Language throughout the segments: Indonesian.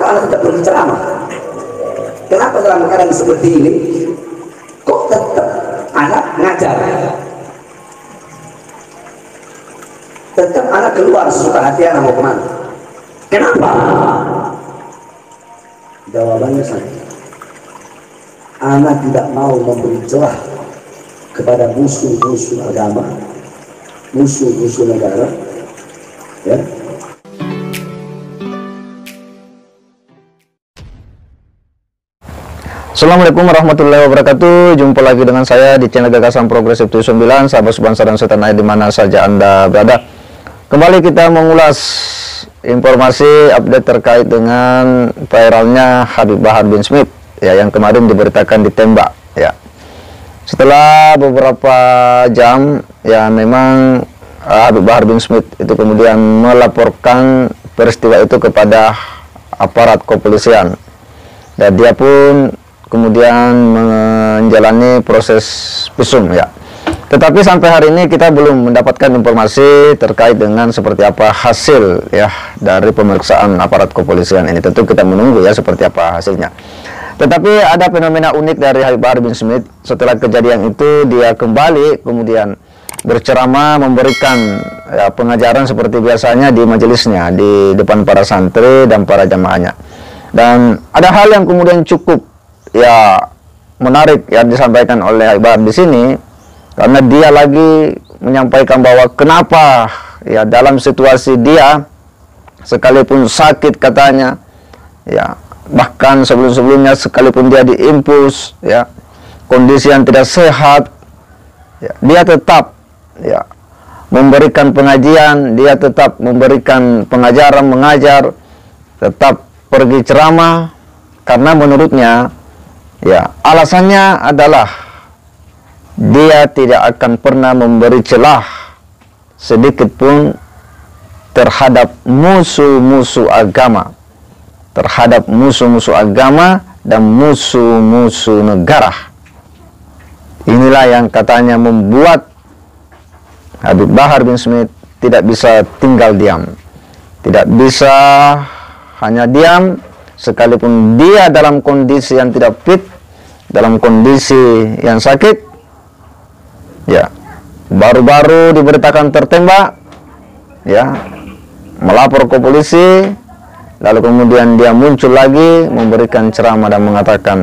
anak tetap pergi ceramah? Kenapa dalam keadaan seperti ini kok tetap anak ngajar? Tetap anak keluar sesuka hati anak mau kemana? Kenapa? Jawabannya saja, anak tidak mau memberi celah kepada musuh-musuh agama, musuh-musuh negara, ya. Assalamualaikum warahmatullahi wabarakatuh. Jumpa lagi dengan saya di channel Gagasan Progresif 79, sahabat sebangsa dan setanah air di mana saja Anda berada. Kembali kita mengulas informasi update terkait dengan viralnya Habib Bahar bin Smith, ya, yang kemarin diberitakan ditembak, ya. Setelah beberapa jam, ya, memang Habib Bahar bin Smith itu kemudian melaporkan peristiwa itu kepada aparat kepolisian, dan dia pun kemudian menjalani proses visum, ya. Tetapi sampai hari ini kita belum mendapatkan informasi terkait dengan seperti apa hasil, ya, dari pemeriksaan aparat kepolisian ini. Tentu kita menunggu, ya, seperti apa hasilnya. Tetapi ada fenomena unik dari Habib Bahar bin Smith. Setelah kejadian itu dia kembali kemudian berceramah, memberikan, ya, pengajaran seperti biasanya di majelisnya, di depan para santri dan para jamaahnya. Dan ada hal yang kemudian cukup, ya, menarik yang disampaikan oleh Habib Bahar di sini, karena dia lagi menyampaikan bahwa kenapa, ya, dalam situasi dia sekalipun sakit katanya, ya, bahkan sebelum-sebelumnya sekalipun dia diinfus, ya, kondisi yang tidak sehat, ya, dia tetap, ya, memberikan pengajian, dia tetap memberikan pengajaran, mengajar, tetap pergi ceramah, karena menurutnya, ya, alasannya adalah dia tidak akan pernah memberi celah sedikit pun terhadap musuh-musuh agama, terhadap musuh-musuh agama dan musuh-musuh negara. Inilah yang katanya membuat Habib Bahar bin Smith tidak bisa tinggal diam, tidak bisa hanya diam, sekalipun dia dalam kondisi yang tidak fit, dalam kondisi yang sakit, ya, baru-baru diberitakan tertembak, ya, melapor ke polisi, lalu kemudian dia muncul lagi memberikan ceramah dan mengatakan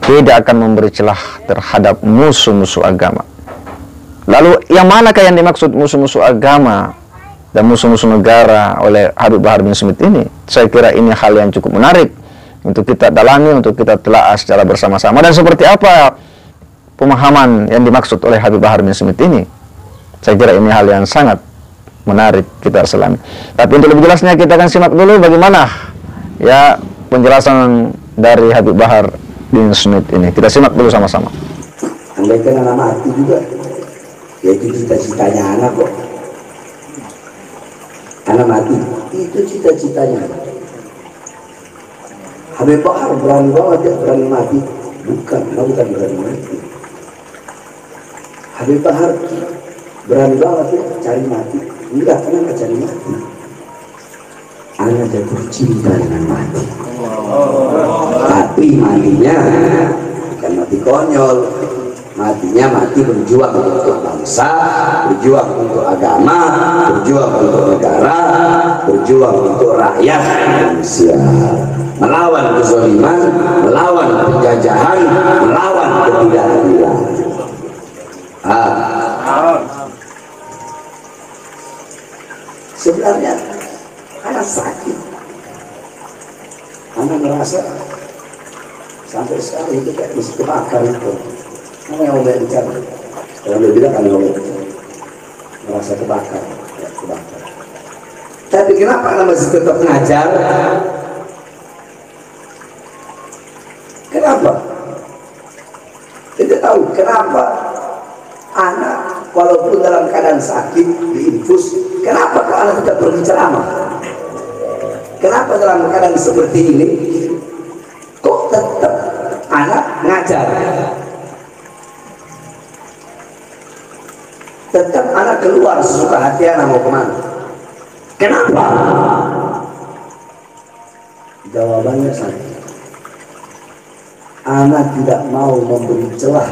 tidak akan memberi celah terhadap musuh-musuh agama. Lalu yang manakah yang dimaksud musuh-musuh agama dan musuh-musuh negara oleh Habib Bahar bin Smith ini? Saya kira ini hal yang cukup menarik untuk kita dalami, untuk kita telaah secara bersama-sama. Dan seperti apa pemahaman yang dimaksud oleh Habib Bahar bin Smith ini? Saya kira ini hal yang sangat menarik kita selami. Tapi untuk lebih jelasnya kita akan simak dulu bagaimana, ya, penjelasan dari Habib Bahar bin Smith ini. Kita simak dulu sama-sama. Andaikan anak mati juga, yaitu cita-citanya anak kok. Anak mati, itu cita-citanya. Habib Bahar berani banget, ya, berani mati. Bukan berani mati. Habib Bahar berani banget, ya, cari mati. Enggak, kenapa cari mati? Anak jatuh cinta dengan mati. Tapi matinya bukan mati konyol, matinya mati berjuang untuk bangsa, berjuang untuk agama, berjuang untuk negara, berjuang untuk rakyat Indonesia, melawan kezaliman, melawan penjajahan, melawan ketidakadilan. Sebenarnya anak sakit, anak merasa sampai sekarang itu kayak mesti kebakar itu. Apa yang Allah bicara? Kalau dia bilang kan Allah merasa kebakar, ya, kebakar. Tapi kenapa anak masih tetap ngajar? Kenapa? Kita tahu kenapa anak walaupun dalam keadaan sakit diinfus, kenapa anak tetap pergi ceramah? Kenapa dalam keadaan seperti ini kok tetap anak ngajar? Tetap anak keluar sesuka hati anak mau kemana? Kenapa? Jawabannya satu. Anak tidak mau memberi celah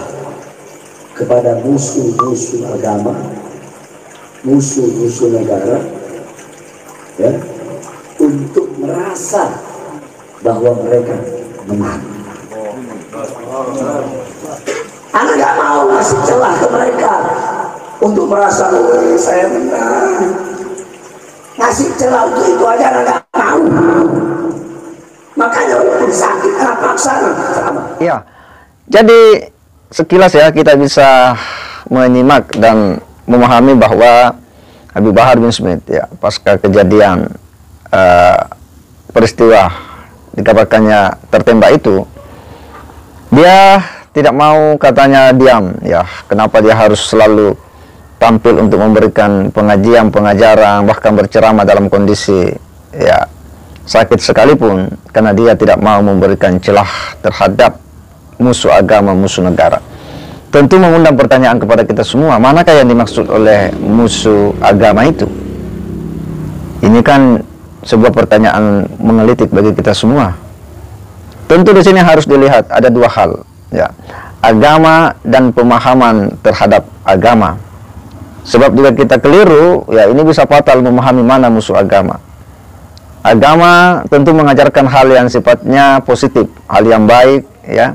kepada musuh-musuh agama, musuh-musuh negara, ya, untuk merasa bahwa mereka menang. Anak gak mau ngasih celah ke mereka untuk merasa, oh saya menang. Ngasih celah untuk itu aja anak gak mau. Makanya walaupun sakit anak paksa. Ya, jadi sekilas ya kita bisa menyimak dan memahami bahwa Habib Bahar bin Smith ya pasca kejadian peristiwa dikabarkannya tertembak itu, dia tidak mau katanya diam ya. Kenapa dia harus selalu tampil untuk memberikan pengajian, pengajaran, bahkan berceramah dalam kondisi ya sakit sekalipun, karena dia tidak mau memberikan celah terhadap musuh agama, musuh negara. Tentu mengundang pertanyaan kepada kita semua, manakah yang dimaksud oleh musuh agama itu? Ini kan sebuah pertanyaan menggelitik bagi kita semua. Tentu di sini harus dilihat ada dua hal, ya, agama dan pemahaman terhadap agama. Sebab jika kita keliru, ya ini bisa fatal memahami mana musuh agama. Agama tentu mengajarkan hal yang sifatnya positif, hal yang baik, ya.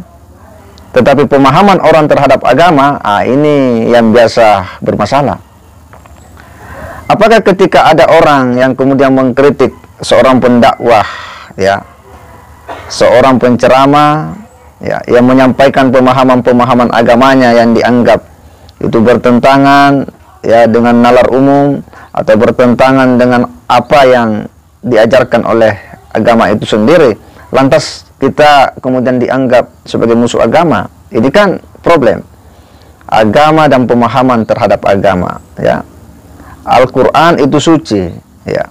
Tetapi pemahaman orang terhadap agama, ini yang biasa bermasalah. Apakah ketika ada orang yang kemudian mengkritik seorang pendakwah, ya, seorang penceramah, ya, yang menyampaikan pemahaman-pemahaman agamanya yang dianggap itu bertentangan, ya, dengan nalar umum atau bertentangan dengan apa yang diajarkan oleh agama itu sendiri, lantas kita kemudian dianggap sebagai musuh agama, ini kan problem. Agama dan pemahaman terhadap agama, ya, Al-Quran itu suci, ya,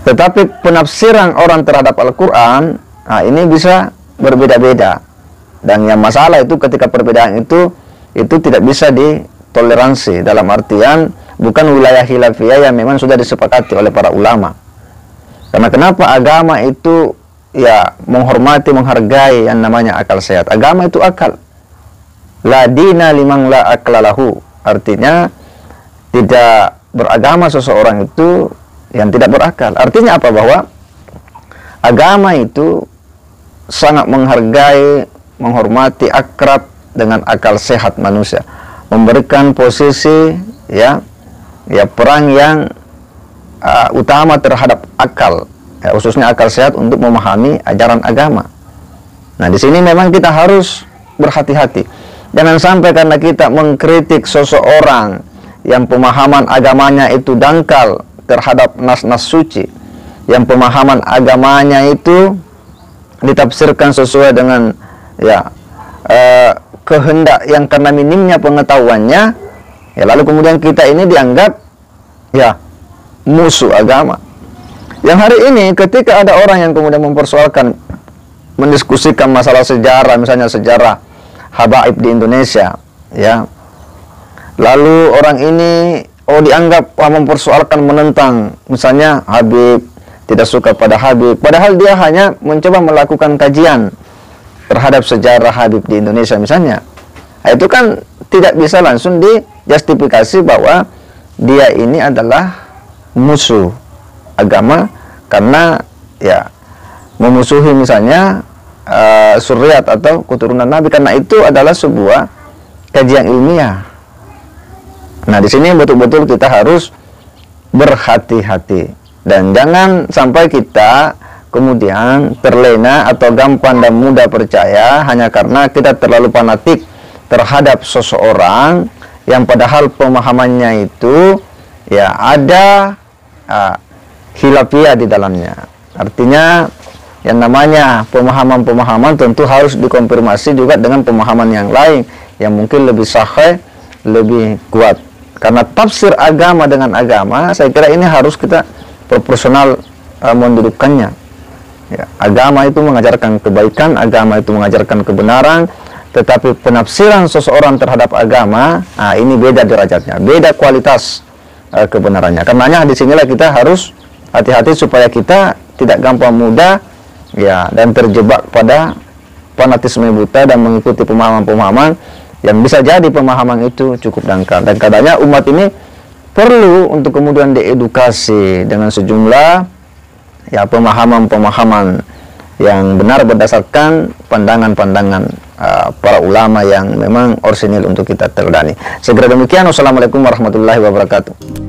tetapi penafsiran orang terhadap Al-Quran, ini bisa berbeda-beda. Dan yang masalah itu ketika perbedaan itu tidak bisa ditoleransi, dalam artian bukan wilayah khilafiyah yang memang sudah disepakati oleh para ulama. Karena kenapa agama itu ya menghormati, menghargai yang namanya akal sehat. Agama itu akal. La dina liman la aklalahu. Artinya tidak beragama seseorang itu yang tidak berakal. Artinya apa? Bahwa agama itu sangat menghargai, menghormati, akrab dengan akal sehat manusia. Memberikan posisi ya peran yang utama terhadap akal, ya, khususnya akal sehat untuk memahami ajaran agama. Nah, di sini memang kita harus berhati-hati. Jangan sampai karena kita mengkritik seseorang yang pemahaman agamanya itu dangkal terhadap nas-nas suci, yang pemahaman agamanya itu ditafsirkan sesuai dengan ya kehendak yang karena minimnya pengetahuannya, ya, lalu kemudian kita ini dianggap ya musuh agama. Yang hari ini ketika ada orang yang kemudian mempersoalkan, mendiskusikan masalah sejarah, misalnya sejarah habaib di Indonesia, ya, lalu orang ini dianggap mempersoalkan, menentang, misalnya Habib, tidak suka pada Habib, padahal dia hanya mencoba melakukan kajian terhadap sejarah Habib di Indonesia misalnya. Nah, itu kan tidak bisa langsung dijustifikasi bahwa dia ini adalah musuh agama karena ya memusuhi misalnya Suriat atau keturunan Nabi, karena itu adalah sebuah kajian ilmiah. Nah, di sini betul-betul kita harus berhati-hati dan jangan sampai kita kemudian terlena atau gampang dan mudah percaya hanya karena kita terlalu fanatik terhadap seseorang yang padahal pemahamannya itu ya ada khilafiyah di dalamnya. Artinya yang namanya pemahaman-pemahaman tentu harus dikonfirmasi juga dengan pemahaman yang lain yang mungkin lebih sahih, lebih kuat. Karena tafsir agama dengan agama, saya kira ini harus kita proporsional mendudukkannya. Ya, agama itu mengajarkan kebaikan, agama itu mengajarkan kebenaran, tetapi penafsiran seseorang terhadap agama, ini beda derajatnya, beda kualitas kebenarannya. Karenanya disinilah kita harus hati-hati supaya kita tidak gampang mudah ya, dan terjebak pada fanatisme buta dan mengikuti pemahaman-pemahaman yang bisa jadi pemahaman itu cukup dangkal. Dan katanya umat ini perlu untuk kemudian diedukasi dengan sejumlah ya pemahaman-pemahaman yang benar berdasarkan pandangan-pandangan para ulama yang memang orisinil untuk kita teladani. Segera demikian, wassalamualaikum warahmatullahi wabarakatuh.